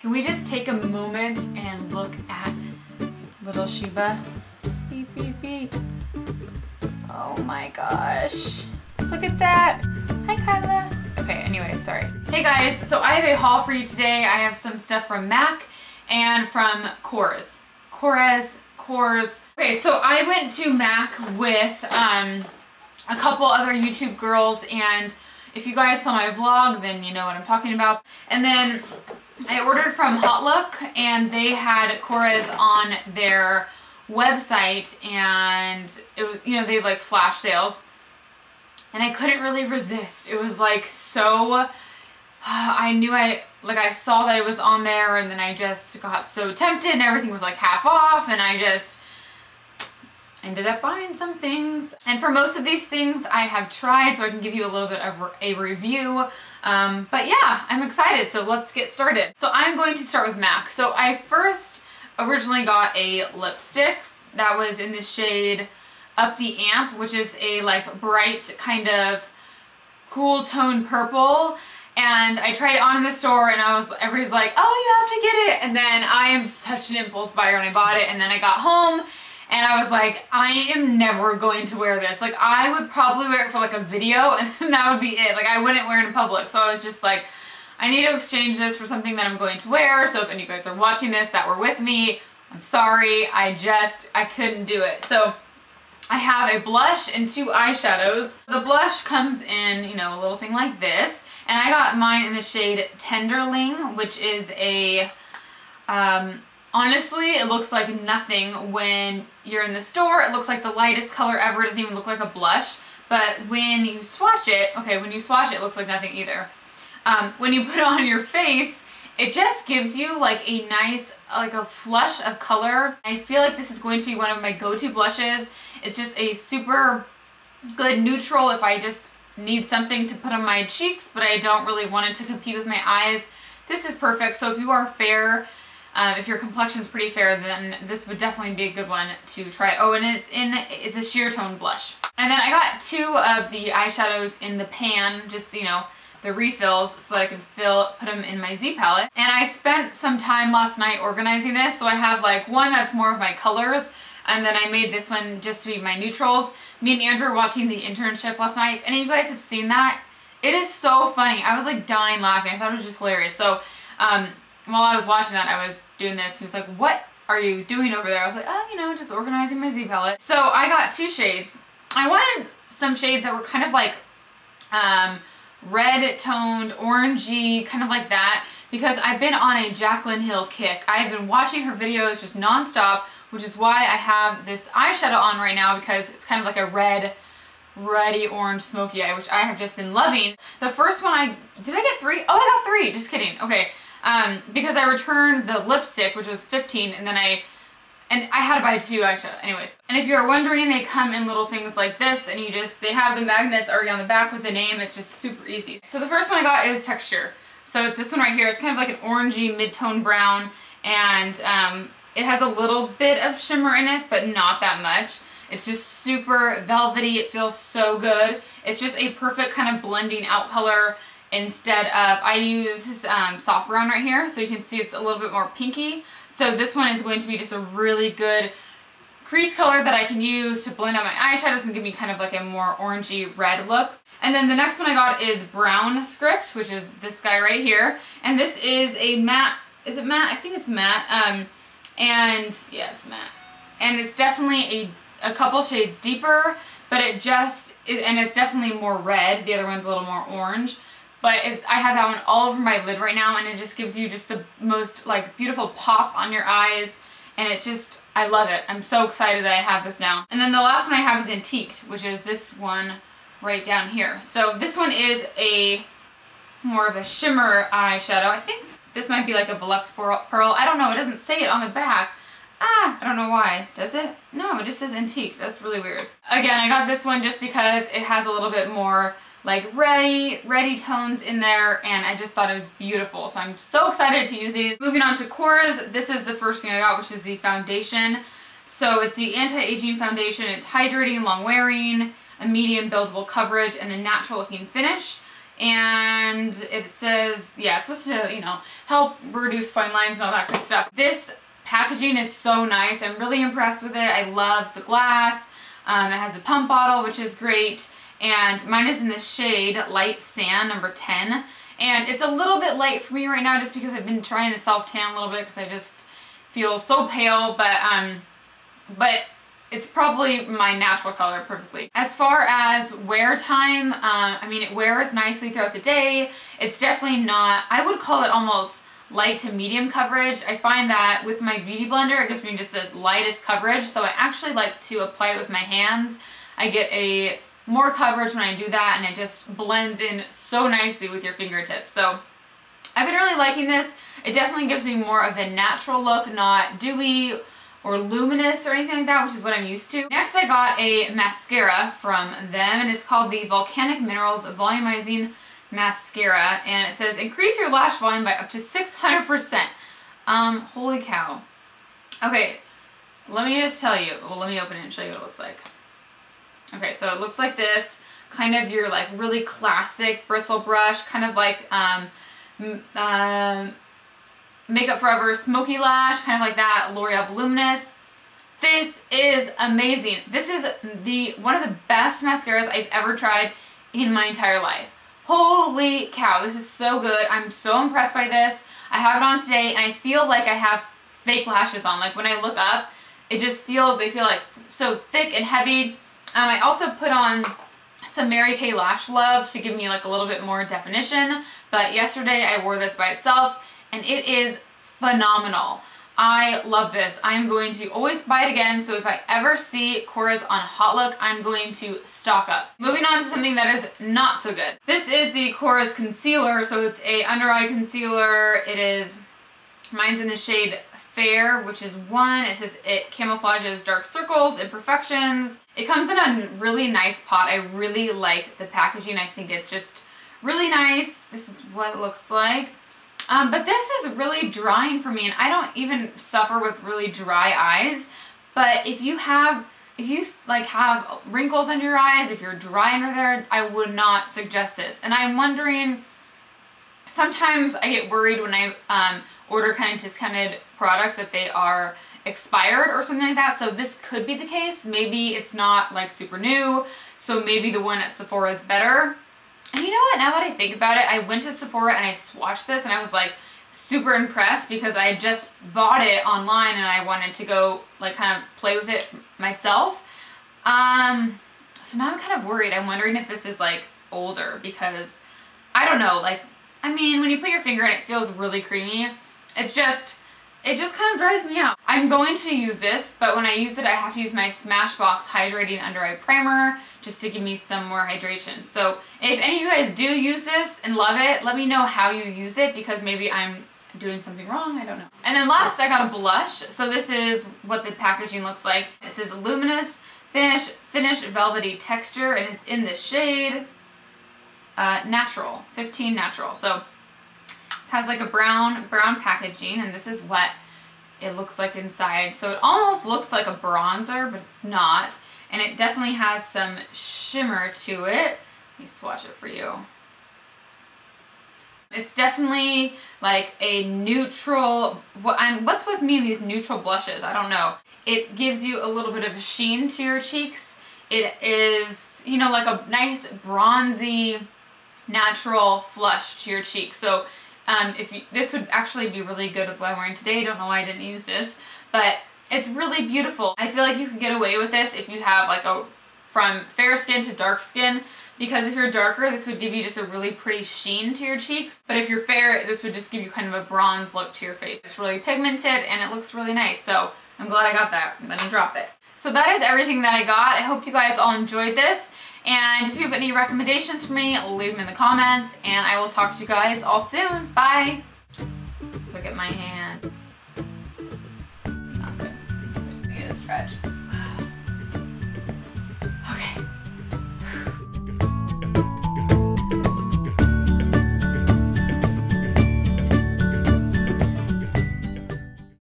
Can we just take a moment and look at little Sheba? Beep, beep, beep. Oh my gosh. Look at that. Hi, Kyla. Okay, anyway, sorry. Hey guys, so I have a haul for you today. I have some stuff from MAC and from Korres. Okay, so I went to MAC with a couple other YouTube girls, and if you guys saw my vlog, then you know what I'm talking about. And then I ordered from Hot Look, and they had Korres on their website, and it was, you know, they have like flash sales, and I couldn't really resist. It was like so, I saw that it was on there, and then I just got so tempted, and everything was like half off, and I just ended up buying some things. And for most of these things I have tried, so I can give you a little bit of a review. But yeah, I'm excited, so let's get started. So I'm going to start with MAC. So I first originally got a lipstick that was in the shade Up the Amp, which is a like bright kind of cool tone purple. And I tried it on in the store, and everybody's like, oh, you have to get it. And then I am such an impulse buyer, and I bought it, and then I got home and I was like, I am never going to wear this. Like, I would probably wear it for like a video, and that would be it. Like, I wouldn't wear it in public. So I was just like, I need to exchange this for something that I'm going to wear. So if any of you guys are watching this that were with me, I'm sorry. I couldn't do it. So I have a blush and two eyeshadows. The blush comes in, you know, a little thing like this. And I got mine in the shade Tenderling, which is a, honestly, it looks like nothing when you're in the store. It looks like the lightest color ever. It doesn't even look like a blush. But when you swatch it, okay, when you swatch it, it looks like nothing either. When you put it on your face, it just gives you like a nice, like a flush of color. I feel like this is going to be one of my go-to blushes. It's just a super good neutral if I just need something to put on my cheeks, but I don't really want it to compete with my eyes. This is perfect. So if you are fair, if your complexion is pretty fair, then this would definitely be a good one to try. Oh, and it's a sheer tone blush. And then I got two of the eyeshadows in the pan, just, you know, the refills, so that I can put them in my Z palette. And I spent some time last night organizing this, so I have like one that's more of my colors, and then I made this one just to be my neutrals. Me and Andrew were watching The Internship last night, and you guys have seen that. It is so funny. I was like dying laughing. I thought it was just hilarious. So while I was watching that, I was doing this. He was like, what are you doing over there? I was like, oh, you know, just organizing my Z palette. So I got two shades. I wanted some shades that were kind of like red toned, orangey, kind of like that, because I've been on a Jaclyn Hill kick. I've been watching her videos just nonstop, which is why I have this eyeshadow on right now, because it's kind of like a reddy orange smoky eye, which I have just been loving. The first one did I get 3? Oh, I got 3, just kidding. Okay, because I returned the lipstick, which was $15, and then I had to buy 2 eyeshadow. Anyways, and if you're wondering, they come in little things like this, and they have the magnets already on the back with the name. It's just super easy. So the first one I got is Texture. So it's this one right here. It's kind of like an orangey mid-tone brown, and it has a little bit of shimmer in it, but not that much. It's just super velvety. It feels so good. It's just a perfect kind of blending out color instead of, I use soft brown right here, so you can see it's a little bit more pinky. So this one is going to be just a really good crease color that I can use to blend out my eyeshadows and give me kind of like a more orangey red look. And then the next one I got is Brown Script, which is this guy right here. And this is a matte, is it matte? I think it's matte. And yeah, it's matte. And it's definitely a couple shades deeper, but and it's definitely more red. The other one's a little more orange. But I have that one all over my lid right now, and it just gives you just the most like beautiful pop on your eyes, and it's just, I love it. I'm so excited that I have this now. And then the last one I have is Antiqued, which is this one right down here. So this one is more of a shimmer eyeshadow. I think this might be like a Volux Pearl. I don't know, it doesn't say it on the back. I don't know why. Does it? No, it just says Antiques. That's really weird. Again, I got this one just because it has a little bit more like reddy tones in there, and I just thought it was beautiful. So I'm so excited to use these. Moving on to Korres, this is the first thing I got, which is the foundation. So it's the anti-aging foundation. It's hydrating, long wearing, a medium buildable coverage, and a natural looking finish. and it says, yeah, it's supposed to, you know, help reduce fine lines and all that good stuff. This packaging is so nice. I'm really impressed with it. I love the glass. It has a pump bottle, which is great, and mine is in the shade Light Sand number 10, and it's a little bit light for me right now just because I've been trying to self-tan a little bit because I just feel so pale, but it's probably my natural color perfectly. As far as wear time, I mean, it wears nicely throughout the day. It's definitely not, I would call it almost light to medium coverage. I find that with my beauty blender, it gives me just the lightest coverage, so I actually like to apply it with my hands. I get a more coverage when I do that, and it just blends in so nicely with your fingertips. So I've been really liking this. It definitely gives me more of a natural look, not dewy or luminous or anything like that, which is what I'm used to. Next, I got a mascara from them, and it's called the Volcanic Minerals Volumizing Mascara, and it says increase your lash volume by up to 600%. Holy cow. Okay, let me just tell you, well, let me open it and show you what it looks like. Okay, so it looks like this, kind of your like really classic bristle brush, kind of like Makeup Forever Smoky Lash, kind of like that, L'Oreal Voluminous. This is amazing. This is one of the best mascaras I've ever tried in my entire life. Holy cow, this is so good. I'm so impressed by this. I have it on today, and I feel like I have fake lashes on. Like when I look up, it just feels, they feel like so thick and heavy. I also put on some Mary Kay Lash Love to give me like a little bit more definition, but yesterday I wore this by itself, and it is phenomenal. I love this. I'm going to always buy it again, so if I ever see Korres on Hot Look, I'm going to stock up. Moving on to something that is not so good. This is the Korres Concealer, so it's a under eye concealer. Mine's in the shade Fair, which is 1. It says it camouflages dark circles, imperfections. It comes in a really nice pot. I really like the packaging. I think it's just really nice. This is what it looks like. But this is really drying for me, and I don't even suffer with really dry eyes. But if you like have wrinkles under your eyes, if you're dry under there, I would not suggest this. And I'm wondering, sometimes I get worried when I order kind of discounted products that they are expired or something like that. So this could be the case. Maybe it's not like super new, so maybe the one at Sephora is better. And you know what, now that I think about it, I went to Sephora and I swatched this, and I was like super impressed because I just bought it online and I wanted to go like kind of play with it myself. So now I'm kind of worried. I'm wondering if this is like older, because I don't know, like, I mean, when you put your finger in it, it feels really creamy. It just kind of drives me out. I'm going to use this, but when I use it, I have to use my Smashbox Hydrating Under Eye Primer just to give me some more hydration. So if any of you guys do use this and love it, let me know how you use it, because maybe I'm doing something wrong, I don't know. And then last, I got a blush. So this is what the packaging looks like. It says Luminous Finish Velvety Texture, and it's in the shade Natural, 15 Natural. So it has like a brown packaging, and this is what it looks like inside. So it almost looks like a bronzer, but it's not. And it definitely has some shimmer to it. Let me swatch it for you. It's definitely like a neutral, what's with me in these neutral blushes? I don't know. It gives you a little bit of a sheen to your cheeks. It is, you know, like a nice bronzy, natural flush to your cheeks. So this would actually be really good with what I'm wearing today. I don't know why I didn't use this, but it's really beautiful. I feel like you could get away with this if you have like from fair skin to dark skin, because if you're darker, this would give you just a really pretty sheen to your cheeks. But if you're fair, this would just give you kind of a bronze look to your face. It's really pigmented and it looks really nice. So I'm glad I got that. I'm gonna drop it. So that is everything that I got. I hope you guys all enjoyed this. And if you have any recommendations for me, leave them in the comments, and I will talk to you guys all soon. Bye. Look at my hand. Not good. I need to stretch.